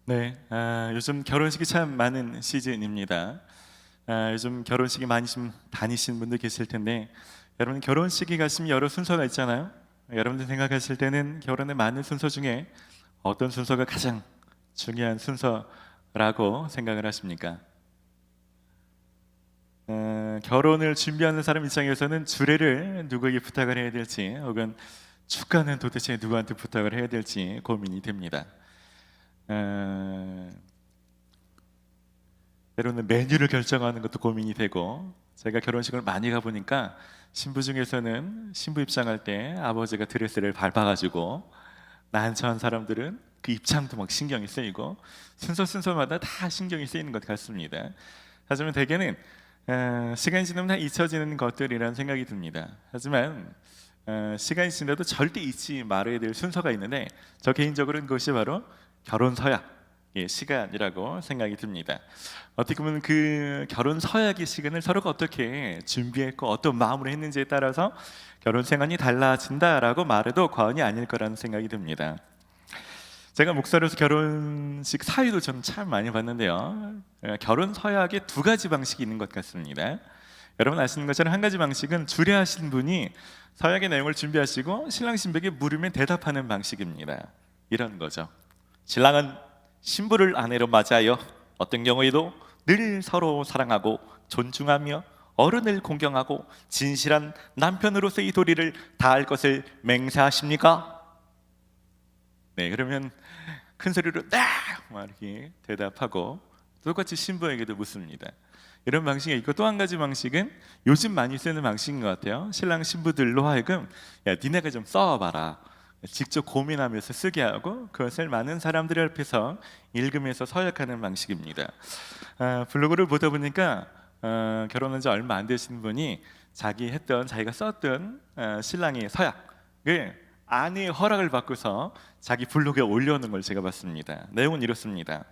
네, 요즘 결혼식이 참 많은 시즌입니다. 요즘 결혼식이 많이 좀 다니신 분들 계실 텐데, 여러분 결혼식에 가시면 여러 순서가 있잖아요. 여러분들 생각하실 때는 결혼의 많은 순서 중에 어떤 순서가 가장 중요한 순서라고 생각을 하십니까? 결혼을 준비하는 사람 입장에서는 주례를 누구에게 부탁을 해야 될지, 혹은 축가는 도대체 누구한테 부탁을 해야 될지 고민이 됩니다. 어, 때로는 메뉴를 결정하는 것도 고민이 되고, 제가 결혼식을 많이 가보니까 신부 중에서는 신부 입장할 때 아버지가 드레스를 밟아가지고 난처한 사람들은 그 입장도 막 신경이 쓰이고, 순서마다 다 신경이 쓰이는 것 같습니다. 하지만 대개는 시간이 지나면 다 잊혀지는 것들이라는 생각이 듭니다. 하지만 시간이 지나도 절대 잊지 말아야 될 순서가 있는데, 저 개인적으로는 그것이 바로 결혼 서약의 시간이라고 생각이 듭니다. 어떻게 보면 그 결혼 서약의 시간을 서로가 어떻게 준비했고 어떤 마음으로 했는지에 따라서 결혼 생활이 달라진다라고 말해도 과언이 아닐 거라는 생각이 듭니다. 제가 목사로서 결혼식 사유도 좀 참 많이 봤는데요, 결혼 서약에 두 가지 방식이 있는 것 같습니다. 여러분 아시는 것처럼 한 가지 방식은 주례하신 분이 서약의 내용을 준비하시고 신랑 신부에게 물으면 대답하는 방식입니다. 이런 거죠. 신랑은 신부를 아내로 맞이하여 어떤 경우에도 늘 서로 사랑하고 존중하며 어른을 공경하고 진실한 남편으로서의 도리를 다할 것을 맹세하십니까? 네, 그러면 큰 소리로 딱 이렇게 대답하고, 똑같이 신부에게도 묻습니다. 이런 방식이 있고, 또 한 가지 방식은 요즘 많이 쓰는 방식인 것 같아요. 신랑 신부들로 하여금 야, 니네가 좀 써봐라, 직접 고민하면서 쓰게 하고 그것을 많은 사람들 앞에서 읽으면서 서약하는 방식입니다. 블로그를 보다 보니까 결혼한 지 얼마 안 되신 분이 자기가 썼던 신랑의 서약을 아내의 허락을 받고서 자기 블로그에 올려놓은 걸 제가 봤습니다. 내용은 이렇습니다.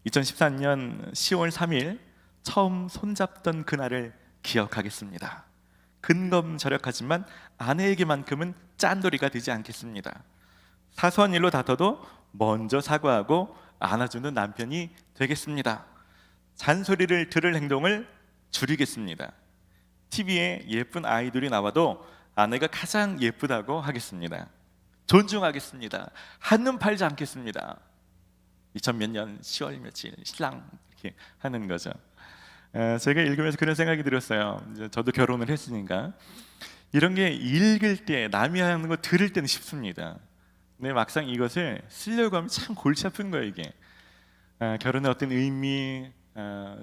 2014년 10월 3일 처음 손잡던 그날을 기억하겠습니다. 근검절약하지만 아내에게만큼은 짠돌이가 되지 않겠습니다. 사소한 일로 다퉈도 먼저 사과하고 안아주는 남편이 되겠습니다. 잔소리를 들을 행동을 줄이겠습니다. TV에 예쁜 아이돌이 나와도 아내가 가장 예쁘다고 하겠습니다. 존중하겠습니다. 한눈 팔지 않겠습니다. 2000몇 년 10월 며칠 신랑, 이렇게 하는 거죠. 제가 읽으면서 그런 생각이 들었어요. 이제 저도 결혼을 했으니까 이런 게 읽을 때, 남이 하는 거 들을 때는 쉽습니다. 근데 막상 이것을 쓰려고 하면 참 골치 아픈 거예요. 이게 결혼의 어떤 의미,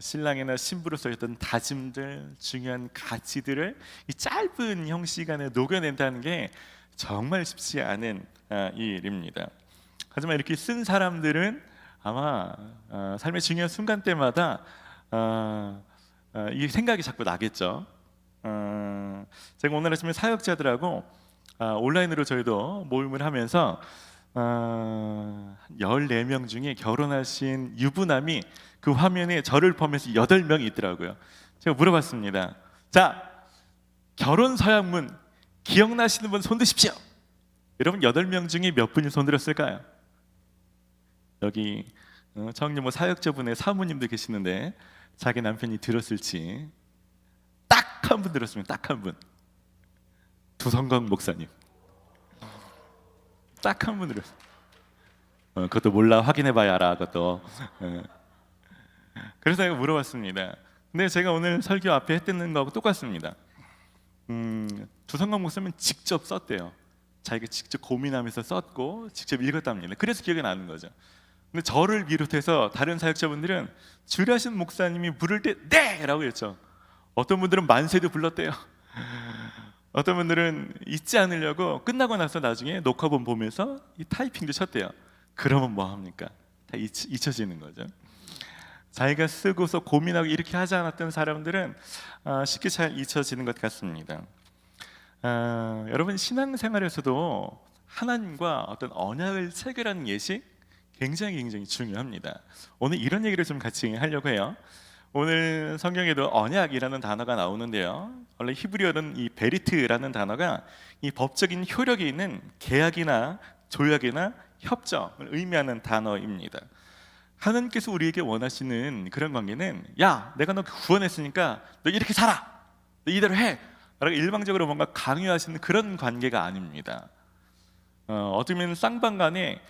신랑이나 신부로서 어떤 다짐들, 중요한 가치들을 이 짧은 형시간에 녹여낸다는 게 정말 쉽지 않은 일입니다. 하지만 이렇게 쓴 사람들은 아마 삶의 중요한 순간 때마다 이 생각이 자꾸 나겠죠. 제가 오늘 아침에 사역자들하고 온라인으로 저희도 모임을 하면서 14명 중에 결혼하신 유부남이 그 화면에 저를 포함해서 8명이 있더라고요. 제가 물어봤습니다. 자, 결혼 서약문 기억나시는 분 손 드십시오. 여러분 8명 중에 몇 분이 손 들었을까요? 여기 청년모 사역자분의 사모님도 계시는데 자기 남편이 들었을지 딱 한 분 들었습니다. 딱 한 분. 두성광 목사님. 딱 한 분 들었어요. 그것도 몰라, 확인해봐야 알아. 그것도. 그래서 제가 물어봤습니다. 근데 제가 오늘 설교 앞에 했던 거하고 똑같습니다. 두성광 목사님은 직접 썼대요. 자기가 직접 고민하면서 썼고 직접 읽었답니다. 그래서 기억이 나는 거죠. 근데 저를 비롯해서 다른 사역자분들은 주례하신 목사님이 부를 때 네! 라고 했죠. 어떤 분들은 만세도 불렀대요. 어떤 분들은 잊지 않으려고 끝나고 나서 나중에 녹화본 보면서 이 타이핑도 쳤대요. 그러면 뭐 합니까? 다 잊혀지는 거죠. 자기가 쓰고서 고민하고 이렇게 하지 않았던 사람들은 쉽게 잘 잊혀지는 것 같습니다. 여러분 신앙생활에서도 하나님과 어떤 언약을 체결하는 예식 굉장히 중요합니다. 오늘 이런 얘기를 좀 같이 하려고 해요. 오늘 성경에도 언약이라는 단어가 나오는데요, 원래 히브리어는 이 베리트라는 단어가 이 법적인 효력이 있는 계약이나 조약이나 협정을 의미하는 단어입니다. 하나님께서 우리에게 원하시는 그런 관계는 야, 내가 너 구원했으니까 너 이렇게 살아, 너 이대로 해 라고 일방적으로 뭔가 강요하시는 그런 관계가 아닙니다. 어떻게 보면 쌍방 간에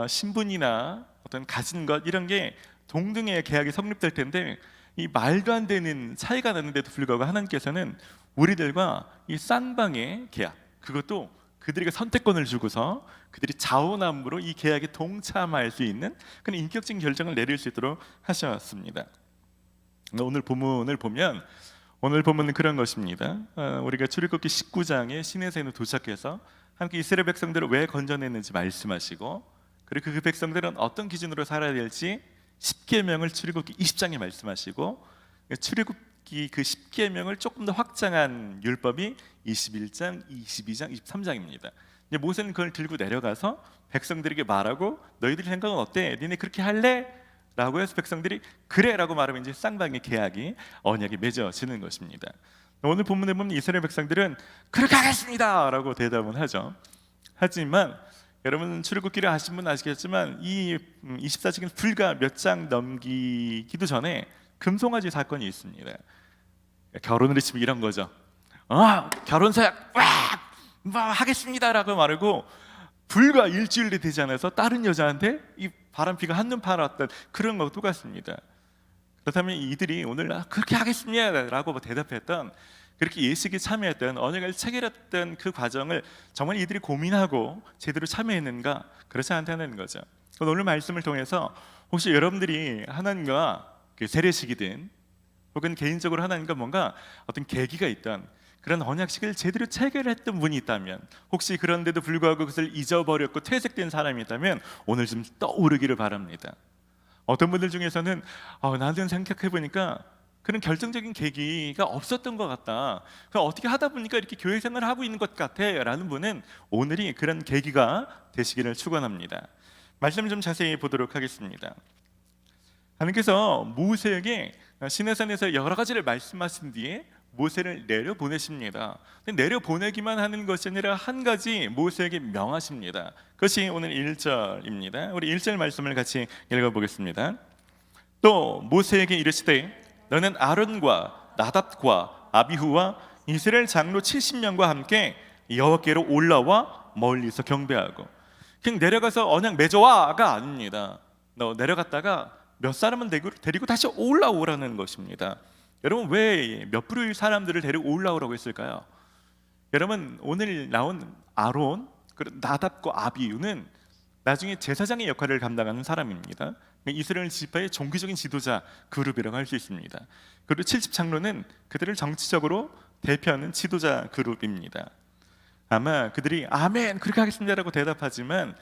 신분이나 어떤 가진 것 이런 게 동등의 계약이 성립될 텐데, 이 말도 안 되는 차이가 나는데도 불구하고 하나님께서는 우리들과 이 쌍방의 계약, 그것도 그들에게 선택권을 주고서 그들이 자원함으로 이 계약에 동참할 수 있는 그런 인격적인 결정을 내릴 수 있도록 하셨습니다. 오늘 본문을 보면, 오늘 본문은 그런 것입니다. 우리가 출애굽기 19장에 시내산에 도착해서 함께 이스라엘 백성들을 왜 건져냈는지 말씀하시고, 그리고 그 백성들은 어떤 기준으로 살아야 될지 10계명을 출애굽기 20장에 말씀하시고, 출애굽기 그 10계명을 조금 더 확장한 율법이 21장, 22장, 23장입니다. 모세는 그걸 들고 내려가서 백성들에게 말하고, 너희들 생각은 어때? 니네 그렇게 할래? 라고 해서 백성들이 그래 라고 말하면 이제 쌍방의 계약이, 언약이 맺어지는 것입니다. 오늘 본문에 보면 이스라엘 백성들은 그렇게 하겠습니다 라고 대답은 하죠. 하지만 여러분 출애굽기를 아신 분 아시겠지만 이 24장은 불과 몇 장 넘기기도 전에 금송아지 사건이 있습니다. 결혼을 치면 이런 거죠. 결혼 서약 하겠습니다 라고 말하고, 불과 일주일이 되지 않아서 다른 여자한테 이 바람피가 한눈 팔았던 그런 것과 똑같습니다. 그렇다면 이들이 오늘 그렇게 하겠습니다 라고 대답했던, 그렇게 예식에 참여했던, 언약을 체결했던 그 과정을 정말 이들이 고민하고 제대로 참여했는가? 그렇지 않다는 거죠. 오늘 말씀을 통해서 혹시 여러분들이 하나님과 세례식이든 혹은 개인적으로 하나님과 뭔가 어떤 계기가 있던 그런 언약식을 제대로 체결했던 분이 있다면, 혹시 그런데도 불구하고 그것을 잊어버렸고 퇴색된 사람이 있다면 오늘 좀 떠오르기를 바랍니다. 어떤 분들 중에서는 나는 생각해보니까 그런 결정적인 계기가 없었던 것 같다, 어떻게 하다 보니까 이렇게 교회 생활을 하고 있는 것 같아 라는 분은 오늘이 그런 계기가 되시기를 축원합니다. 말씀을 좀 자세히 보도록 하겠습니다. 하나님께서 모세에게 시내산에서 여러 가지를 말씀하신 뒤에 모세를 내려보내십니다. 내려보내기만 하는 것이 아니라 한 가지 모세에게 명하십니다. 그것이 오늘 1절입니다. 우리 1절 말씀을 같이 읽어보겠습니다. 또 모세에게 이르시되 너는 아론과 나답과 아비후와 이스라엘 장로 70명과 함께 여호와께로 올라와 멀리서 경배하고. 그냥 내려가서 언약 맺어와가 아닙니다. 너 내려갔다가 몇 사람은 데리고 다시 올라오라는 것입니다. 여러분 왜 몇 부류의 사람들을 데리고 올라오라고 했을까요? 여러분 오늘 나온 아론, 나답과 아비후는 나중에 제사장의 역할을 감당하는 사람입니다. 이스라엘 지파의 종교적인 지도자 그룹이라고 할 수 있습니다. 그리고 70장로는 그들을 정치적으로 대표하는 지도자 그룹입니다. 아마 그들이 아멘 그렇게 하겠습니다라고 대답하지만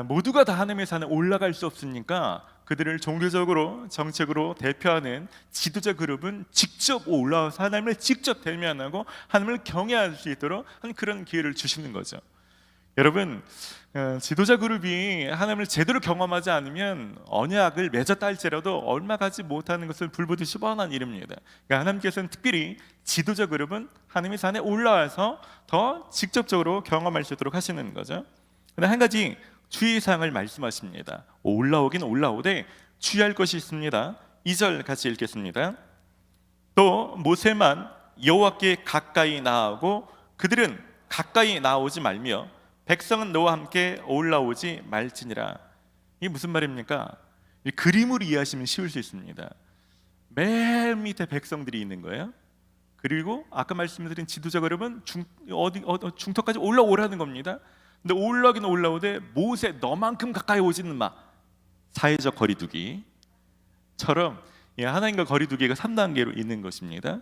모두가 다 하나님의 산에 올라갈 수 없으니까 그들을 종교적으로 정책으로 대표하는 지도자 그룹은 직접 올라와서 하나님을 직접 대면하고 하나님을 경외할 수 있도록 하는 그런 기회를 주시는 거죠. 여러분 지도자 그룹이 하나님을 제대로 경험하지 않으면 언약을 맺었다 할지라도 얼마 가지 못하는 것을 불보듯이 뻔한 일입니다. 그러니까 하나님께서는 특별히 지도자 그룹은 하나님의 산에 올라와서 더 직접적으로 경험할 수 있도록 하시는 거죠. 그런데 한 가지 주의사항을 말씀하십니다. 올라오긴 올라오되 주의할 것이 있습니다. 2절 같이 읽겠습니다. 또 모세만 여호와께 가까이 나아오고 그들은 가까이 나오지 말며 백성은 너와 함께 올라오지 말지니라. 이게 무슨 말입니까? 이 그림으로 이해하시면 쉬울 수 있습니다. 맨 밑에 백성들이 있는 거예요. 그리고 아까 말씀드린 지도자 그룹은 중턱까지 올라오라는 겁니다. 근데 올라오긴 올라오되 모세 너만큼 가까이 오지는 마. 사회적 거리두기처럼 하나님과 거리두기가 3단계로 있는 것입니다.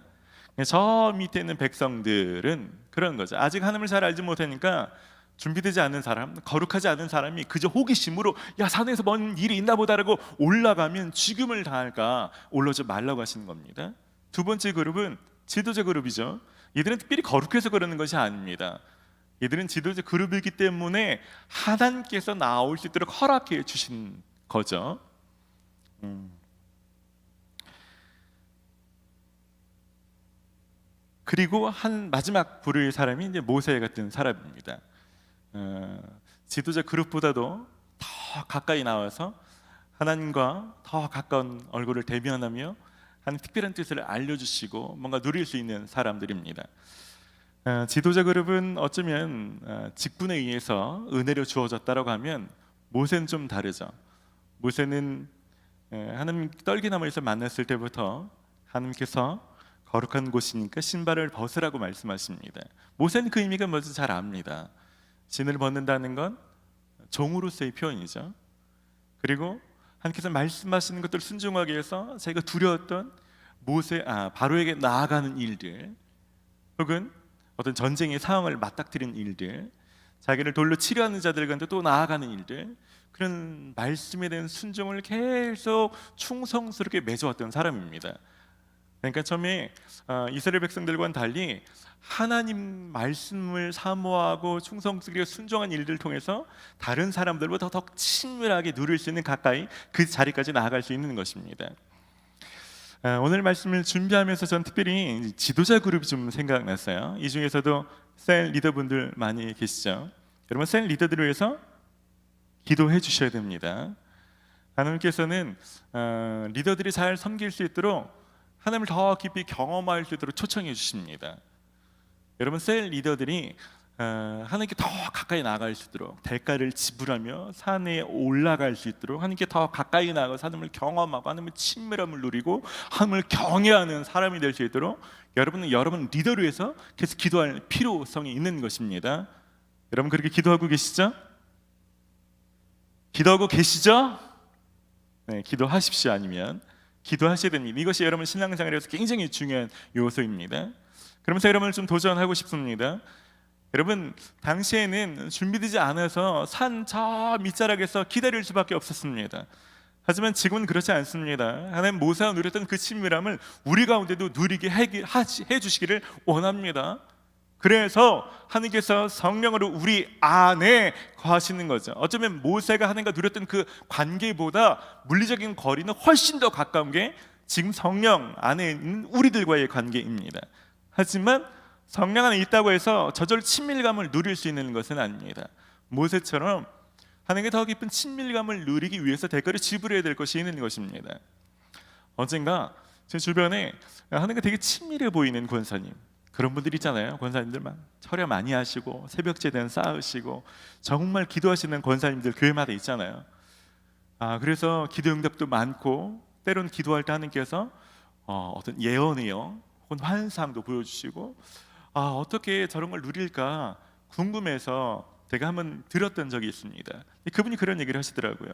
저 밑에 있는 백성들은 그런 거죠. 아직 하나님을 잘 알지 못하니까 준비되지 않은 사람, 거룩하지 않은 사람이 그저 호기심으로 야 산에서 뭔 일이 있나 보다라고 올라가면 죽음을 당할까 올라오지 말라고 하시는 겁니다. 두 번째 그룹은 지도자 그룹이죠. 이들은 특별히 거룩해서 그러는 것이 아닙니다. 이들은 지도자 그룹이기 때문에 하나님께서 나올 수 있도록 허락해 주신 거죠. 그리고 한 마지막 부류의 사람이 이제 모세 같은 사람입니다. 지도자 그룹보다도 더 가까이 나와서 하나님과 더 가까운 얼굴을 대면하며 하나님 특별한 뜻을 알려주시고 뭔가 누릴 수 있는 사람들입니다. 지도자 그룹은 어쩌면 직분에 의해서 은혜로 주어졌다라고 하면 모세는 좀 다르죠. 모세는 하나님 떨기나무에서 만났을 때부터 하나님께서 거룩한 곳이니까 신발을 벗으라고 말씀하십니다. 모세는 그 의미가 뭔지 잘 압니다. 신을 벗는다는 건 종으로서의 표현이죠. 그리고 하나님께서 말씀하시는 것들을 순종하기 위해서 자기가 두려웠던 바로에게 나아가는 일들, 혹은 어떤 전쟁의 상황을 맞닥뜨리는 일들, 자기를 돌로 치려하는 자들 가운데 또 나아가는 일들, 그런 말씀에 대한 순종을 계속 충성스럽게 맺어왔던 사람입니다. 그러니까 처음에 이스라엘 백성들과는 달리 하나님 말씀을 사모하고 충성스럽게 순종한 일들을 통해서 다른 사람들보다 더 친밀하게 누릴 수 있는, 가까이 그 자리까지 나아갈 수 있는 것입니다. 오늘 말씀을 준비하면서 전 특별히 지도자 그룹이 좀 생각났어요. 이 중에서도 셀 리더분들 많이 계시죠. 여러분, 셀 리더들을 위해서 기도해 주셔야 됩니다. 하나님께서는 리더들이 잘 섬길 수 있도록 하나님을 더 깊이 경험할 수 있도록 초청해 주십니다. 여러분, 셀 리더들이 하나님께 더 가까이 나아갈 수 있도록 대가를 지불하며 산에 올라갈 수 있도록 하나님께 더 가까이 나아가서 하나님을 경험하고 하나님의 친밀함을 누리고 하나님을 경외하는 사람이 될 수 있도록 여러분 리더를 위해서 계속 기도할 필요성이 있는 것입니다. 여러분, 그렇게 기도하고 계시죠? 기도하고 계시죠? 네, 기도하십시오. 아니면 기도하셔야 됩니다. 이것이 여러분 신앙생활에서 굉장히 중요한 요소입니다. 그러면서 여러분을 좀 도전하고 싶습니다. 여러분, 당시에는 준비되지 않아서 산 저 밑자락에서 기다릴 수밖에 없었습니다. 하지만 지금은 그렇지 않습니다. 하나님 모세와 누렸던 그 친밀함을 우리 가운데도 누리게 해주시기를 원합니다. 그래서 하나님께서 성령으로 우리 안에 거하시는 거죠. 어쩌면 모세가 하나님과 누렸던 그 관계보다 물리적인 거리는 훨씬 더 가까운 게 지금 성령 안에 있는 우리들과의 관계입니다. 하지만 성령 안에 있다고 해서 저절로 친밀감을 누릴 수 있는 것은 아닙니다. 모세처럼 하나님께 더 깊은 친밀감을 누리기 위해서 대가를 지불해야 될 것이 있는 것입니다. 언젠가 제 주변에 하나님과 되게 친밀해 보이는 권사님, 그런 분들 있잖아요. 권사님들만 철야 많이 하시고 새벽제단 쌓으시고 정말 기도하시는 권사님들 교회마다 있잖아요. 그래서 기도 응답도 많고 때로는 기도할 때 하나님께서 어떤 예언이요 혹은 환상도 보여주시고 어떻게 저런 걸 누릴까 궁금해서 제가 한번 들었던 적이 있습니다. 그분이 그런 얘기를 하시더라고요.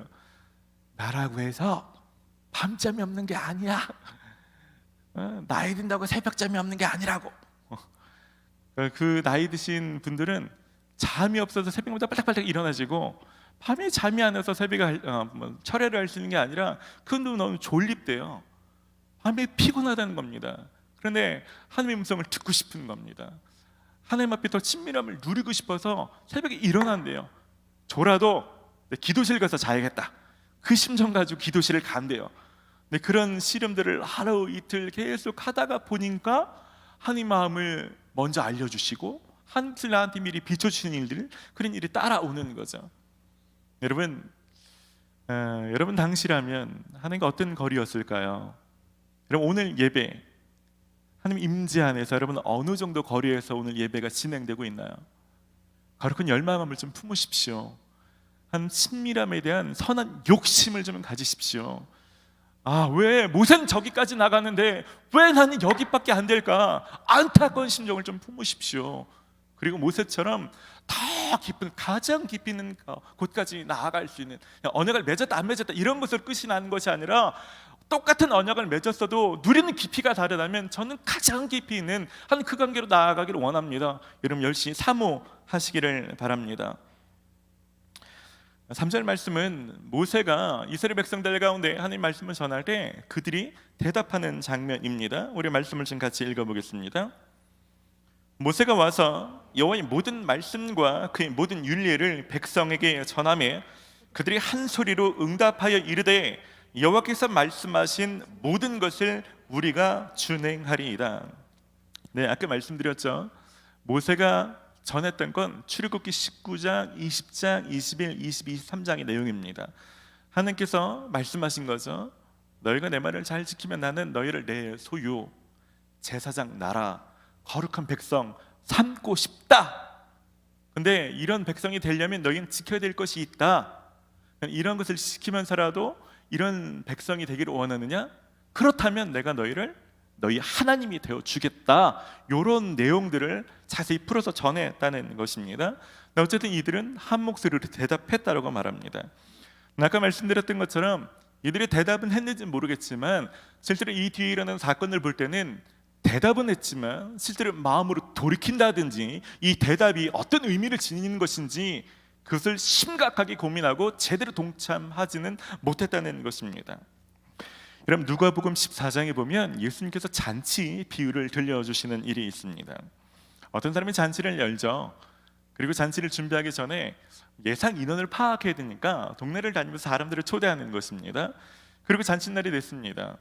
나라고 해서 밤잠이 없는 게 아니야. 나이 든다고 새벽잠이 없는 게 아니라고. 그 나이 드신 분들은 잠이 없어서 새벽마다 빨딱빨딱 일어나시고 밤에 잠이 안 와서 새벽에 철회를 할 수 있는 게 아니라 그분도 너무 졸립대요. 밤에 피곤하다는 겁니다. 그런데 하나님의 음성을 듣고 싶은 겁니다. 하나님 앞에 더 친밀함을 누리고 싶어서 새벽에 일어난대요. 졸아도 기도실 가서 자야겠다, 그 심정 가지고 기도실을 간대요. 근데 그런 씨름들을 하루 이틀 계속 하다가 보니까 하나님 마음을 먼저 알려주시고 하나님께서 나한테 미리 비춰주시는 일들, 그런 일이 따라오는 거죠. 여러분 당시라면 하나님과 어떤 거리였을까요? 여러분, 오늘 예배 하나님 임재 안에서 여러분 어느 정도 거리에서 오늘 예배가 진행되고 있나요? 거룩한 열망함을 좀 품으십시오. 한 친밀함에 대한 선한 욕심을 좀 가지십시오. 왜 모세는 저기까지 나가는데 왜 나는 여기밖에 안 될까? 안타까운 심정을 좀 품으십시오. 그리고 모세처럼 더 깊은, 가장 깊이 있는 곳까지 나아갈 수 있는, 언약을 맺었다 안 맺었다 이런 것을 끝이 나는 것이 아니라 똑같은 언약을 맺었어도 누리는 깊이가 다르다면 저는 가장 깊이 있는 한 그 관계로 나아가기를 원합니다. 여러분 열심히 사모하시기를 바랍니다. 3절 말씀은 모세가 이스라엘 백성들 가운데 하나님 말씀을 전할 때 그들이 대답하는 장면입니다. 우리 말씀을 좀 같이 읽어보겠습니다. 모세가 와서 여호와의 모든 말씀과 그의 모든 윤례를 백성에게 전하며 그들이 한 소리로 응답하여 이르되 여호와께서 말씀하신 모든 것을 우리가 준행하리이다. 네, 아까 말씀드렸죠. 모세가 전했던 건 출애굽기 19장, 20장, 21, 22, 23장의 내용입니다. 하나님께서 말씀하신 거죠. 너희가 내 말을 잘 지키면 나는 너희를 내 소유, 제사장 나라, 거룩한 백성 삼고 싶다. 근데 이런 백성이 되려면 너희는 지켜야 될 것이 있다. 이런 것을 지키면서라도 이런 백성이 되기를 원하느냐? 그렇다면 내가 너희를 너희 하나님이 되어 주겠다. 이런 내용들을 자세히 풀어서 전했다는 것입니다. 어쨌든 이들은 한 목소리로 대답했다라고 말합니다. 아까 말씀드렸던 것처럼 이들이 대답은 했는지 모르겠지만 실제로 이 뒤에 일어나는 사건을 볼 때는 대답은 했지만 실제로 마음으로 돌이킨다든지 이 대답이 어떤 의미를 지니는 것인지 그것을 심각하게 고민하고 제대로 동참하지는 못했다는 것입니다. 여러분 누가복음 14장에 보면 예수님께서 잔치 비유를 들려주시는 일이 있습니다. 어떤 사람이 잔치를 열죠. 그리고 잔치를 준비하기 전에 예상 인원을 파악해야 되니까 동네를 다니면서 사람들을 초대하는 것입니다. 그리고 잔칫날이 됐습니다.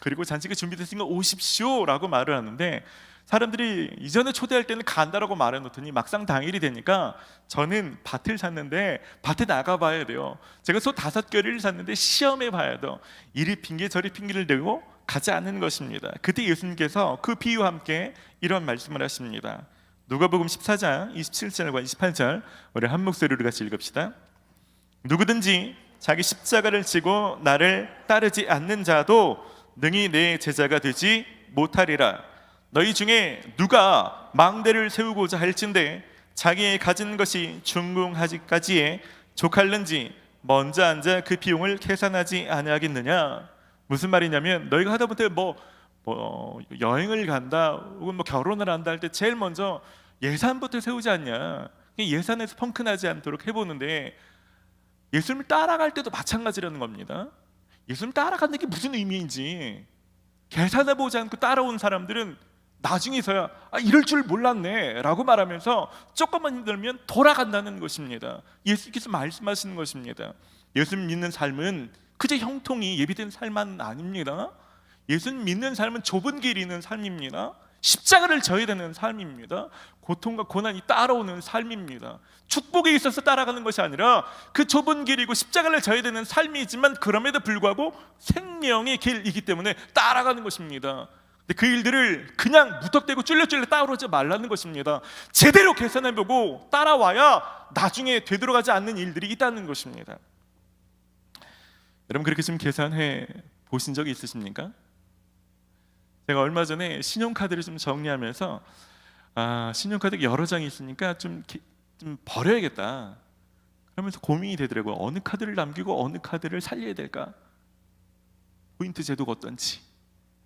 그리고 잔치가 준비됐으니까 오십시오 라고 말을 하는데 사람들이 이전에 초대할 때는 간다라고 말해놓더니 막상 당일이 되니까 저는 밭을 샀는데 밭에 나가봐야 돼요. 제가 소 5개를 샀는데 시험해 봐야 돼요. 이리 핑계 저리 핑계를 대고 가지 않는 것입니다. 그때 예수님께서 그 비유와 함께 이런 말씀을 하십니다. 누가복음 14장 27절과 28절 우리 한 목소리로 같이 읽읍시다. 누구든지 자기 십자가를 지고 나를 따르지 않는 자도 능히 내 제자가 되지 못하리라. 너희 중에 누가 망대를 세우고자 할진대 자기의 가진 것이 중궁하기까지에 족할는지 먼저 앉아 그 비용을 계산하지 아니하겠느냐. 무슨 말이냐면 너희가 하다못해 뭐 여행을 간다 혹은 뭐 결혼을 한다 할 때 제일 먼저 예산부터 세우지 않냐. 예산에서 펑크나지 않도록 해보는데 예수님을 따라갈 때도 마찬가지라는 겁니다. 예수님 따라가는 게 무슨 의미인지 계산해보지 않고 따라온 사람들은 나중에서야 이럴 줄 몰랐네 라고 말하면서 조금만 힘들면 돌아간다는 것입니다. 예수님께서 말씀하시는 것입니다. 예수님 믿는 삶은 그저 형통이 예비된 삶은 아닙니다. 예수님 믿는 삶은 좁은 길이 있는 삶입니다. 십자가를 져야 되는 삶입니다. 고통과 고난이 따라오는 삶입니다. 축복에 있어서 따라가는 것이 아니라 그 좁은 길이고 십자가를 져야 되는 삶이지만 그럼에도 불구하고 생명의 길이기 때문에 따라가는 것입니다. 근데 그 일들을 그냥 무턱대고 쫄래쫄래 따라오지 말라는 것입니다. 제대로 계산해보고 따라와야 나중에 되돌아가지 않는 일들이 있다는 것입니다. 여러분 그렇게 좀 계산해 보신 적이 있으십니까? 제가 얼마 전에 신용카드를 좀 정리하면서 신용카드가 여러 장이 있으니까 좀 버려야겠다 그러면서 고민이 되더라고요. 어느 카드를 남기고 어느 카드를 살려야 될까? 포인트 제도가 어떤지,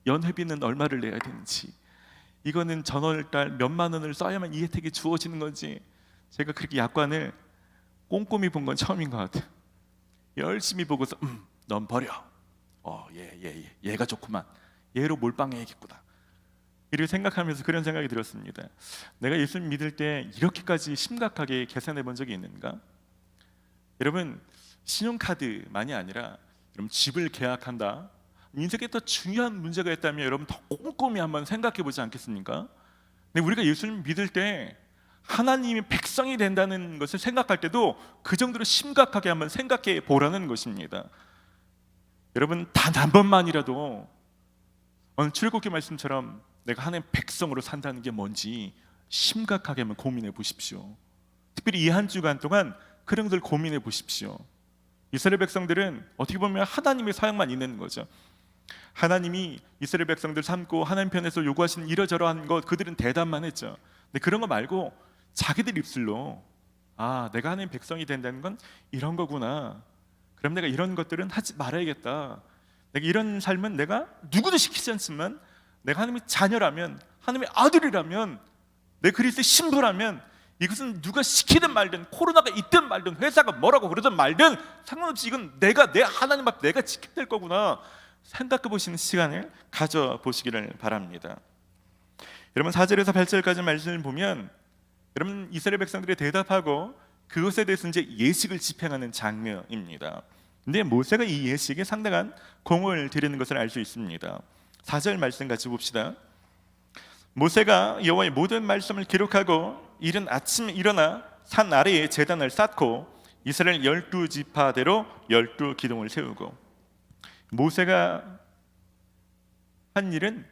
연회비는 얼마를 내야 되는지, 이거는 전월달 몇만 원을 써야만 이 혜택이 주어지는 건지 제가 그렇게 약관을 꼼꼼히 본 건 처음인 것 같아요. 열심히 보고서 넌 버려. 얘가 좋구만. 얘로 몰빵해야겠구나. 이렇게 생각하면서 그런 생각이 들었습니다. 내가 예수님 믿을 때 이렇게까지 심각하게 계산해 본 적이 있는가? 여러분 신용카드만이 아니라 여러분 집을 계약한다. 인생에 더 중요한 문제가 있다면 여러분 더 꼼꼼히 한번 생각해 보지 않겠습니까? 근데 우리가 예수님 믿을 때 하나님이 백성이 된다는 것을 생각할 때도 그 정도로 심각하게 한번 생각해 보라는 것입니다. 여러분 단 한 번만이라도 오늘 출애굽기 말씀처럼 내가 하나님 백성으로 산다는 게 뭔지 심각하게 한번 고민해 보십시오. 특별히 이 한 주간 동안 그런 것을 고민해 보십시오. 이스라엘 백성들은 어떻게 보면 하나님의 사역만 있는 거죠. 하나님이 이스라엘 백성들 삼고 하나님 편에서 요구하시는 이러저러한 것 그들은 대답만 했죠. 근데 그런 거 말고 자기들 입술로 내가 하나님 백성이 된다는 건 이런 거구나. 그럼 내가 이런 것들은 하지 말아야겠다. 내가 이런 삶은 내가 누구도 시키지 않지만 내가 하나님의 자녀라면, 하나님의 아들이라면, 내 그리스도의 신부라면 이것은 누가 시키든 말든, 코로나가 있든 말든, 회사가 뭐라고 그러든 말든 상관없이 이건 내가 내 하나님 앞에 내가 지켜야 될 거구나 생각해 보시는 시간을 가져보시기를 바랍니다. 여러분 4절에서 8절까지 말씀을 보면 여러분 이스라엘 백성들이 대답하고 그것에 대해서 이제 예식을 집행하는 장면입니다. 근데 모세가 이 예식에 상당한 공을 들이는 것을 알 수 있습니다. 4절 말씀 같이 봅시다. 모세가 여호와의 모든 말씀을 기록하고 이른 아침에 일어나 산 아래에 제단을 쌓고 이스라엘 12지파대로 12기둥을 세우고, 모세가 한 일은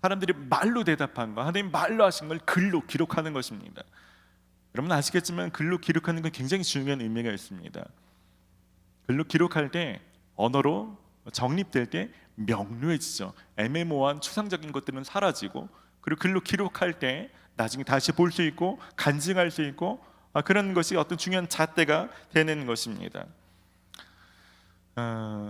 사람들이 말로 대답한 거, 하나님 말로 하신 걸 글로 기록하는 것입니다. 여러분 아시겠지만 글로 기록하는 건 굉장히 중요한 의미가 있습니다. 글로 기록할 때, 언어로 정립될 때 명료해지죠. 애매모호한 추상적인 것들은 사라지고, 그리고 글로 기록할 때 나중에 다시 볼 수 있고 간증할 수 있고, 그런 것이 어떤 중요한 잣대가 되는 것입니다.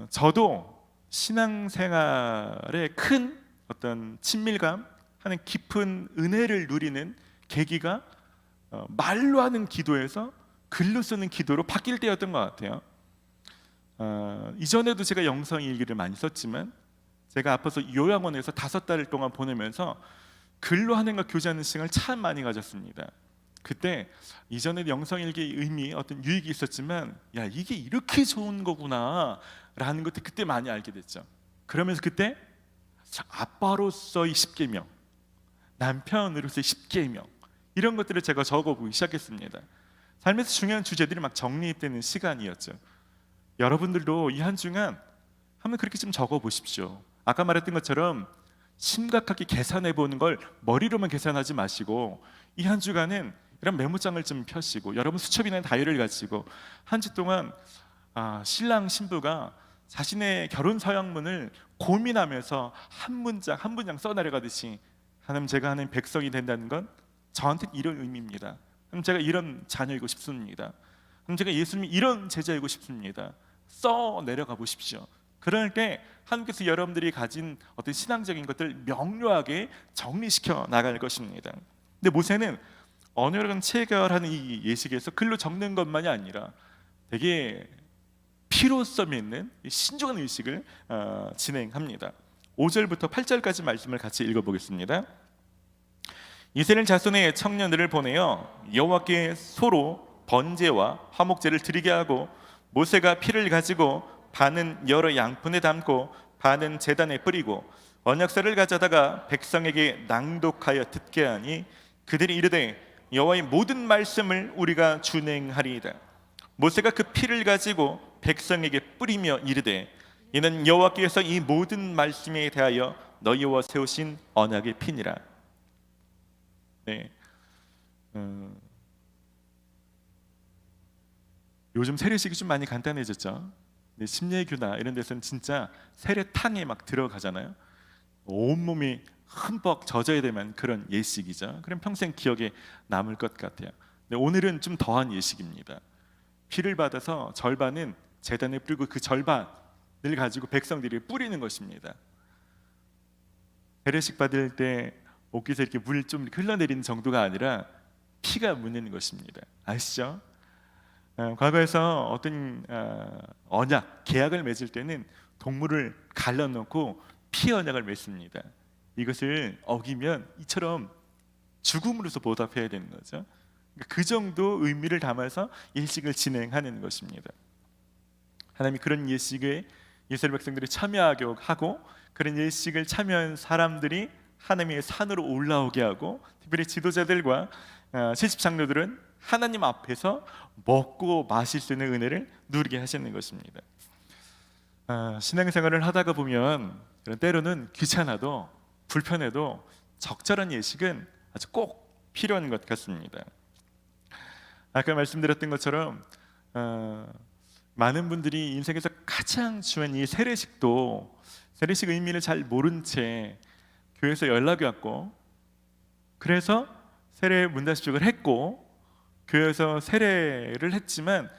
저도 신앙생활에 큰 어떤 친밀감 하는 깊은 은혜를 누리는 계기가 말로 하는 기도에서 글로 쓰는 기도로 바뀔 때였던 것 같아요. 이전에도 제가 영성일기를 많이 썼지만, 제가 아파서 요양원에서 5달 동안 보내면서 글로 하나님과 교제하는 시간을 참 많이 가졌습니다. 그때 이전에 영성일기의 의미, 어떤 유익이 있었지만, 야, 이게 이렇게 좋은 거구나 라는 것도 그때 많이 알게 됐죠. 그러면서 그때 아빠로서의 10계명, 남편으로서의 10계명, 이런 것들을 제가 적어보기 시작했습니다. 삶에서 중요한 주제들이 막 정립되는 시간이었죠. 여러분들도 이 한 주간 한번 그렇게 좀 적어보십시오. 아까 말했던 것처럼 심각하게 계산해보는 걸 머리로만 계산하지 마시고, 이 한 주간은 이런 메모장을 좀 펴시고, 여러분 수첩이나 다이어리를 가지고 한 주 동안 신랑 신부가 자신의 결혼 서약문을 고민하면서 한 문장 한 문장 써내려가듯이, 하나님, 제가 하나님 백성이 된다는 건 저한테 이런 의미입니다. 하나님, 제가 이런 자녀이고 싶습니다. 하나님, 제가 예수님이 이런 제자이고 싶습니다. 써 내려가 보십시오. 그럴 때 하나님께서 여러분들이 가진 어떤 신앙적인 것들 명료하게 정리시켜 나갈 것입니다. 근데 모세는 언어를 체결하는 이 예식에서 글로 적는 것만이 아니라 되게 피로성 있는 신중한 의식을 진행합니다. 5절부터 8절까지 말씀을 같이 읽어보겠습니다. 이스라엘 자손의 청년들을 보내어 여호와께 소로 번제와 화목제를 드리게 하고, 모세가 피를 가지고 반은 여러 양푼에 담고 반은 제단에 뿌리고 언약서를 가져다가 백성에게 낭독하여 듣게 하니, 그들이 이르되 여호와의 모든 말씀을 우리가 준행하리이다. 모세가 그 피를 가지고 백성에게 뿌리며 이르되, 이는 여호와께서 이 모든 말씀에 대하여 너희와 세우신 언약의 피니라. 네. 요즘 세례식이 좀 많이 간단해졌죠. 심예교나 이런 데서는 진짜 세례탕에 막 들어가잖아요. 온몸이 흠뻑 젖어야 되면 그런 예식이죠. 그럼 평생 기억에 남을 것 같아요. 근데 오늘은 좀 더한 예식입니다. 피를 받아서 절반은 제단에 뿌리고 그 절반을 가지고 백성들이 뿌리는 것입니다. 세례식 받을 때 옷깃에 이렇게 물 좀 흘러내리는 정도가 아니라 피가 묻는 것입니다. 아시죠? 과거에서 어떤 언약, 계약을 맺을 때는 동물을 갈라놓고 피 언약을 맺습니다. 이것을 어기면 이처럼 죽음으로서 보답해야 되는 거죠. 그 정도 의미를 담아서 예식을 진행하는 것입니다. 하나님이 그런 예식에 이스라엘 백성들이 참여하게 하고, 그런 예식을 참여한 사람들이 하나님의 산으로 올라오게 하고, 특별히 지도자들과 70장로들은 하나님 앞에서 먹고 마실 수 있는 은혜를 누리게 하시는 것입니다. 신앙생활을 하다가 보면 때로는 귀찮아도 불편해도 적절한 예식은 아주 꼭 필요한 것 같습니다. 아까 말씀드렸던 것처럼 많은 분들이 인생에서 가장 중요한 이 세례식도 세례식 의미를 잘 모른 채 교회에서 연락이 왔고, 그래서 세례 문답식을 했고, 교회에서 세례를 했지만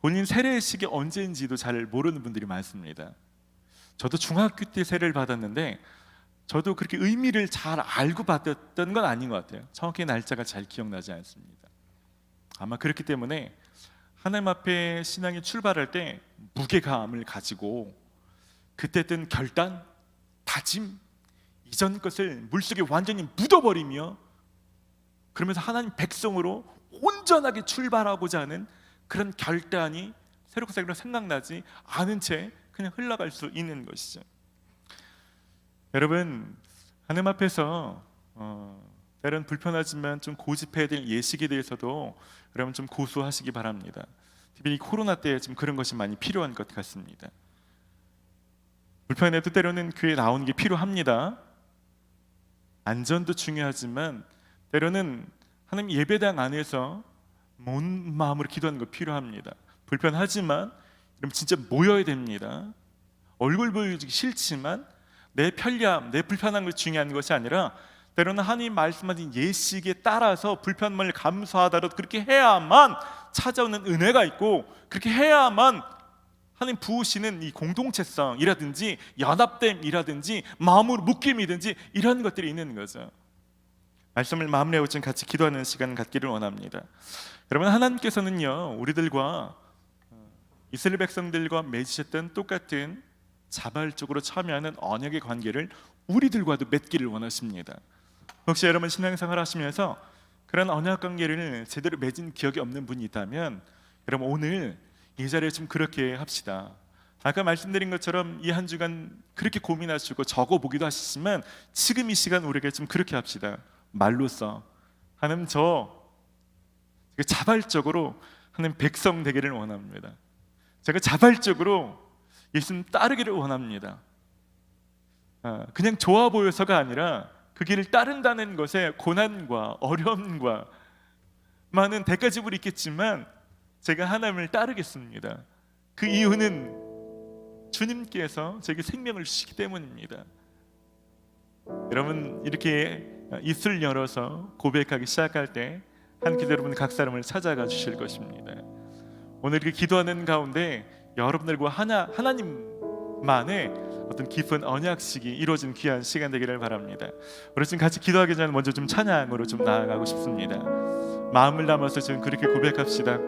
본인 세례식이 언제인지도 잘 모르는 분들이 많습니다. 저도 중학교 때 세례를 받았는데 저도 그렇게 의미를 잘 알고 받았던 건 아닌 것 같아요. 정확히 날짜가 잘 기억나지 않습니다. 아마 그렇기 때문에 하나님 앞에 신앙이 출발할 때 무게감을 가지고 그때 뜬 결단, 다짐, 이전 것을 물속에 완전히 묻어버리며, 그러면서 하나님 백성으로 온전하게 출발하고자 하는 그런 결단이 새롭게 생각나지 않은 채 그냥 흘러갈 수 있는 것이죠. 여러분, 하나님 앞에서 때론 불편하지만 좀 고집해야 될 예식에 대해서도 여러분 좀 고수하시기 바랍니다. 특히 이 코로나 때 좀 그런 것이 많이 필요한 것 같습니다. 불편해도 때로는 교회에 나오는 게 필요합니다. 안전도 중요하지만 때로는 하나님 예배당 안에서 온 마음으로 기도하는 거 필요합니다. 불편하지만 여러분 진짜 모여야 됩니다. 얼굴 보여주기 싫지만 내 편리함, 내 불편한 것이 중요한 것이 아니라 때로는 하나님 말씀하신 예식에 따라서 불편함을 감수하더라도 그렇게 해야만 찾아오는 은혜가 있고, 그렇게 해야만 하나님 부으시는 이 공동체성이라든지 연합됨이라든지 마음으로 묶임이든지 이런 것들이 있는 거죠. 말씀을 마무리하고 좀 같이 기도하는 시간 갖기를 원합니다. 여러분, 하나님께서는요 우리들과 이스라엘 백성들과 맺으셨던 똑같은 자발적으로 참여하는 언약의 관계를 우리들과도 맺기를 원하십니다. 혹시 여러분 신앙생활 하시면서 그런 언약 관계를 제대로 맺은 기억이 없는 분이 있다면 여러분 오늘 이 자리에 좀 그렇게 합시다. 아까 말씀드린 것처럼 이 한 주간 그렇게 고민하시고 적어보기도 하시지만 지금 이 시간 우리에게 좀 그렇게 합시다. 말로써 하나님 저 자발적으로 하나님 백성 되기를 원합니다. 제가 자발적으로 예수님 따르기를 원합니다. 그냥 좋아 보여서가 아니라 그 길을 따른다는 것에 고난과 어려움과 많은 대가 지불이 있겠지만 제가 하나님을 따르겠습니다. 그 이유는 주님께서 제게 생명을 주시기 때문입니다. 여러분 이렇게 입술 열어서 고백하기 시작할 때 한 기도 여러분 각 사람을 찾아가 주실 것입니다. 오늘 이렇게 기도하는 가운데 여러분들과 하나님만의 어떤 깊은 언약식이 이루어진 귀한 시간 되기를 바랍니다. 우리 지금 같이 기도하기 전에 먼저 좀 찬양으로 좀 나아가고 싶습니다. 마음을 담아서 지금 그렇게 고백합시다.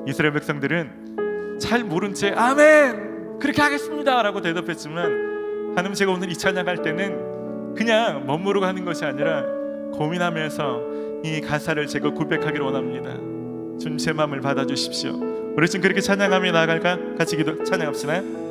이스라엘 백성들은 잘 모른 채 아멘 그렇게 하겠습니다 라고 대답했지만 하나님 제가 오늘 이 찬양할 때는 그냥 멋모르고 하는 것이 아니라 고민하면서 이 가사를 제가 고백하기를 원합니다. 주님 제 마음을 받아주십시오. 우리 지금 그렇게 찬양하며 나아갈까? 같이 찬양합시다. 나의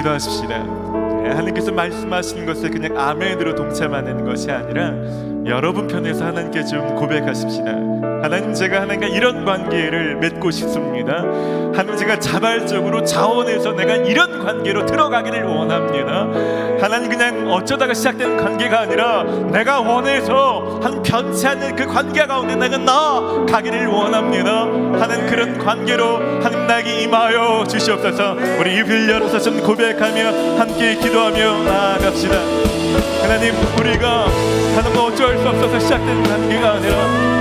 기도하십시다. 하나님께서 말씀하시는 것을 그냥 아멘으로 동참하는 것이 아니라 여러분 편에서 하나님께 좀 고백하십시다. 하나님, 제가 하나님과 이런 관계를 맺고 싶습니다. 하나님, 제가 자발적으로 자원해서 내가 이런 관계로 들어가기를 원합니다. 하나님, 그냥 어쩌다가 시작된 관계가 아니라 내가 원해서 한 변치 않는 그 관계 가운데 내가 나아가기를 원합니다. 하나님, 그런 관계로 하나님 나에게 임하여 주시옵소서. 우리 입을 열어서 좀 고백하며 함께 기도하며 나아갑시다. 하나님, 우리가 하나님과 어쩔 수 없어서 시작된 관계가 아니라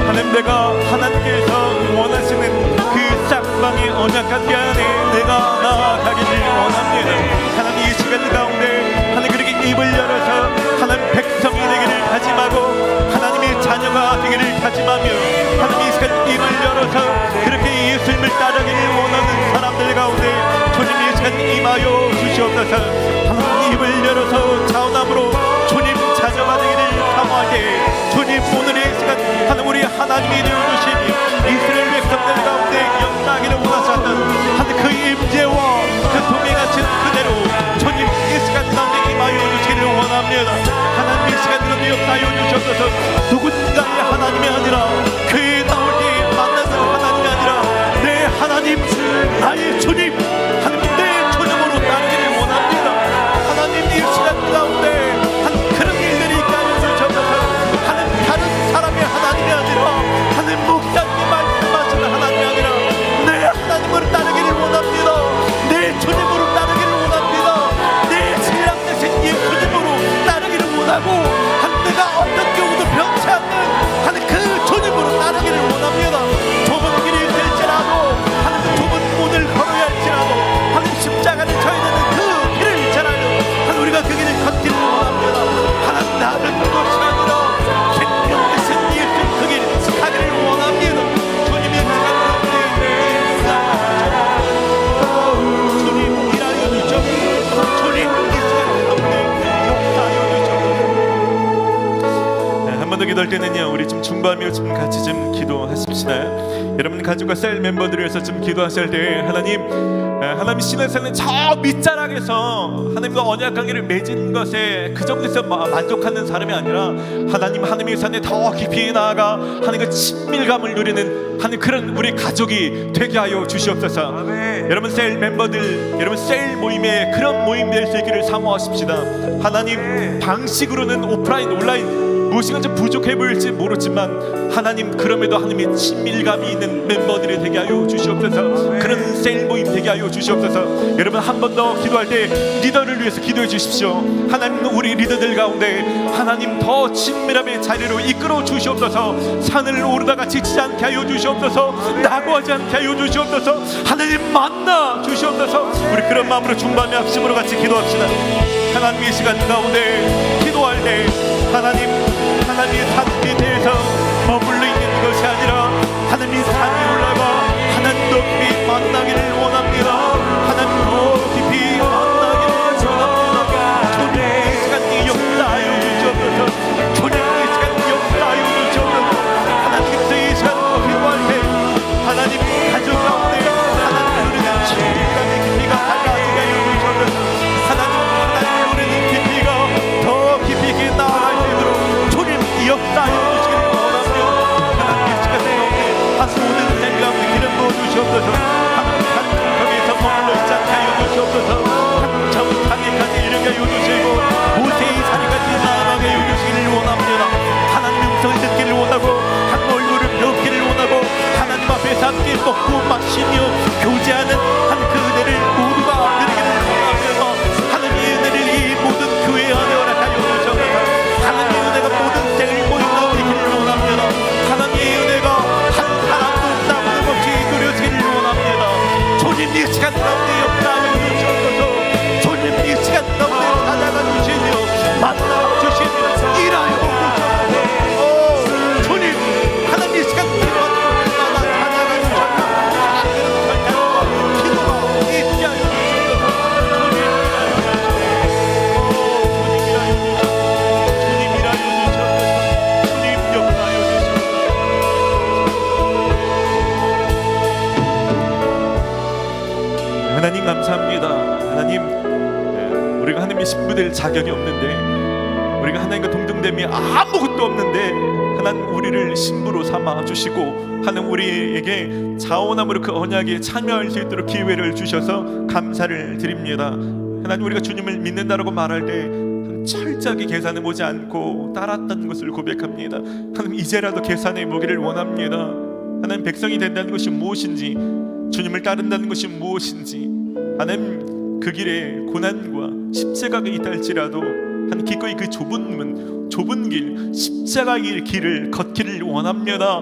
하나님, 내가 하나님께서 원하시는 그 짝방의 언약 관계 안에 내가 나아가기를 원합니다. 하나님, 이 시간 가운데 하나님 그렇게 입을 열어서 하나님 백성이 되기를 다짐하고 하나님의 자녀가 되기를 다짐하며 하나님 이 시간 입을 열어서 그렇게 예수님을 따르기를 원하는 사람들 가운데 주님 이 시간 임하여 주시옵소서. 하나님, 입을 열어서 자원함으로 주님 자녀가 되기를 사모하게 주님 오늘의 시간 하나님 우리 하나님이 되어주신 이스라엘 백성들 가운데 역사하기를 원하셨던 하나님 그 임재와 그 동행하신 그대로 주님 이 시간 가운데 임하여 주시기를 원합니다. 하나님 이 시간 가운데 역사하여 주셔서 누군가의 하나님이 아니라 교회에 나올 때 만나는 하나님이 아니라 내 하나님 나의 주님 하나님 내 주님으로 따르기를 원합니다. 하나님 이 시간 가운데 그런 일들이 있게 하여 주셔서 하나님 다른 사람의 하나님이 아니라 하나님 목사님이 말씀하시는 하나님이 아니라 내 하나님으로 따르기를 원합니다. 내 주님으로 따르기를 원합니다. 내 신랑 되신 예수님으로 따르기를 원하고 한 내가 어떤 경우도 변치 않는 하나님 그 주님으로 따르기를 원합니다. 좁은 길이 될지라도 하나님 좁은 문을 걸어야 할지라도 하나님 십자가를 져야 되는 그 길을 있잖아요. 하나님 우리가 그 길을 걷기를 원합니다. 하나님 다른 것이 아니라 생명 되신 예수 그 길 가기를 원합니다. 주님의 시간 주님 일하여 주시옵소서. 주님 이 시간 가운데 역사하여 주시옵소서. 한 번 더 기도할 때는요 우리 좀 중보하며 좀 같이 좀 기도하십시다. 여러분 가족과 셀 멤버들을 위해서 좀 기도하실 때 하나님 신앙생활은 저 밑자락에서 하나님과 언약 관계를 맺은 것에 그 정도에서 만족하는 사람이 아니라 하나님의 산에 더 깊이 나아가 하나님과 친밀감을 누리는 하나님 그런 우리 가족이 되게 하여 주시옵소서. 아멘. 여러분 셀 멤버들 여러분 셀 모임에 그런 모임 될 수 있기를 사모하십시다. 하나님 방식으로는 오프라인 온라인 무엇인가 좀 부족해 보일지 모르지만 하나님 그럼에도 하나님의 친밀감이 있는 멤버들이 되게 하여 주시옵소서. 그런 셀 모임 되게 하여 주시옵소서. 여러분 한 번 더 기도할 때 리더를 위해서 기도해 주십시오. 하나님 우리 리더들 가운데 하나님 더 친밀함의 자리로 이끌어 주시옵소서. 산을 오르다가 지치지 않게 하여 주시옵소서. 낙오하지 않게 하여 주시옵소서. 하나님 만나 주시옵소서. 우리 그런 마음으로 중반의 합심으로 같이 기도합시다. 하나님 이 시간 가운데 기도할 때 하나님의 산 밑에서 머물러 있는 것이 아니라 하나님이 산에 올라가 하나님 높이 만나기를 원합니다. 하나님 더 깊이 만나기를 원합니다. 주님 이 시간 역사하여 주시옵소서. 주님 이 시간 역사하여 주시옵소서. 하나님께서 이 시간 기도할 때 하나님 가족 가운데 하나님 우리는 친밀감의 깊이가 달라지게 하여 주시옵소서. 하나님 우리는 깊이가 더 깊이 있게 나아갈 수 있도록 주님 역사하여 주시기를 원하며 하나님 이 시간 가운데 다시 오는 생 가운데 기름 부어 주시옵소서. 하나님 한 가정에서 하나님의 신부 될 자격이 없는데, 우리가 하나님과 동등됨이 아무것도 없는데 하나님 우리를 신부로 삼아 주시고 하나님 우리에게 자원함으로 그 언약에 참여할 수 있도록 기회를 주셔서 감사를 드립니다. 하나님, 우리가 주님을 믿는다라고 말할 때 철저하게 계산해 보지 않고 따랐다는 것을 고백합니다. 하나님, 이제라도 계산해 보기를 원합니다. 하나님, 백성이 된다는 것이 무엇인지, 주님을 따른다는 것이 무엇인지, 하나님 그 길에 고난과 십자가가 있다 할지라도 하나님 기꺼이 그 좁은 문, 좁은 길, 십자가의 길을 걷기를 원합니다.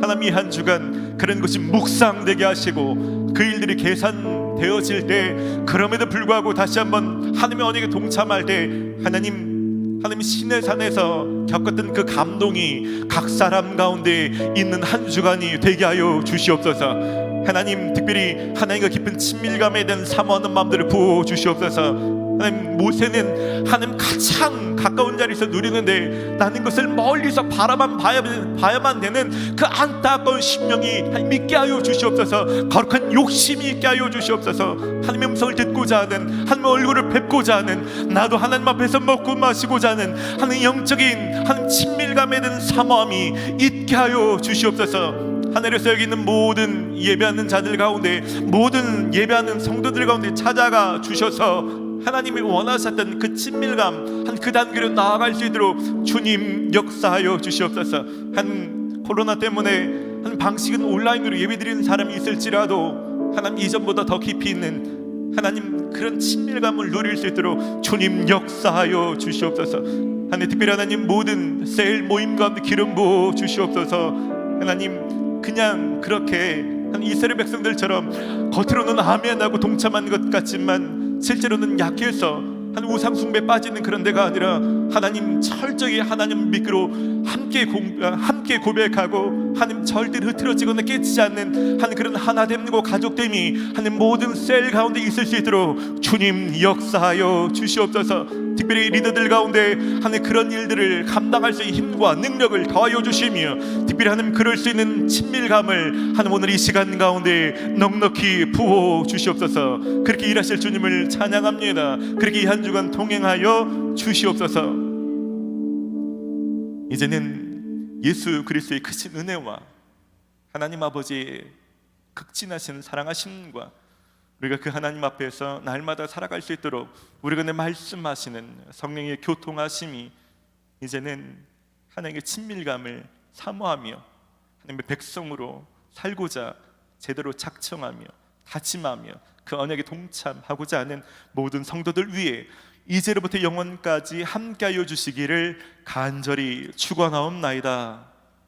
하나님, 이 한 주간 그런 것이 묵상되게 하시고 그 일들이 계산되어질 때, 그럼에도 불구하고 다시 한번 하나님의 언약에 동참할 때 하나님 신의 산에서 겪었던 그 감동이 각 사람 가운데 있는 한 주간이 되게 하여 주시옵소서. 하나님, 특별히 하나님과 깊은 친밀감에 대한 사모하는 마음들을 부어 주시옵소서. 하나님, 모세는 하나님 가장 가까운 자리에서 누리는데 나는 것을 멀리서 바라만 봐야만 되는 그 안타까운 심령이 믿게 하여 주시옵소서. 거룩한 욕심이 있게 하여 주시옵소서. 하나님의 음성을 듣고자 하는, 하나님의 얼굴을 뵙고자 하는, 나도 하나님 앞에서 먹고 마시고자 하는 하나님 영적인 하나님 친밀감에 대한 사모함이 있게 하여 주시옵소서. 하늘에서 여기 있는 모든 예배하는 자들 가운데, 모든 예배하는 성도들 가운데 찾아가 주셔서 하나님이 원하셨던 그 친밀감 한 그 단계로 나아갈 수 있도록 주님 역사하여 주시옵소서. 한 코로나 때문에 한 방식은 온라인으로 예배드리는 사람이 있을지라도 하나님, 이전보다 더 깊이 있는 하나님 그런 친밀감을 누릴 수 있도록 주님 역사하여 주시옵소서. 하나님, 특별히 하나님 모든 셀 모임 가운데 기름 부어 주시옵소서. 하나님, 그냥 그렇게 한 이스라엘 백성들처럼 겉으로는 아멘하고 동참하는 것 같지만 실제로는 약해서 한 우상 숭배에 빠지는 그런 데가 아니라 하나님 철저히 하나님 믿기로 함께 고백하고 하나님 절대로 흐트러지거나 깨지지 않는 한 그런 하나됨과 가족됨이 하나님 모든 셀 가운데 있을 수 있도록 주님 역사하여 주시옵소서. 특별히 리더들 가운데 하나님 그런 일들을 감당할 수 있는 힘과 능력을 더하여 주시며, 특별히 하나님 그럴 수 있는 친밀감을 하나님 오늘 이 시간 가운데 넉넉히 부어 주시옵소서. 그렇게 일하실 주님을 찬양합니다. 그렇게 이 한 주간 통행하여 주시옵소서. 이제는 예수 그리스도의 크신 은혜와 하나님 아버지의 극진하신 사랑하심과 우리가 그 하나님 앞에서 날마다 살아갈 수 있도록 우리가 말씀하시는 성령의 교통하심이 이제는 하나님의 친밀감을 사모하며 하나님의 백성으로 살고자 제대로 작정하며 다짐하며 그 언약에 동참하고자 하는 모든 성도들 위해 이제로부터 영원까지 함께하여 주시기를 간절히 축원하옵나이다.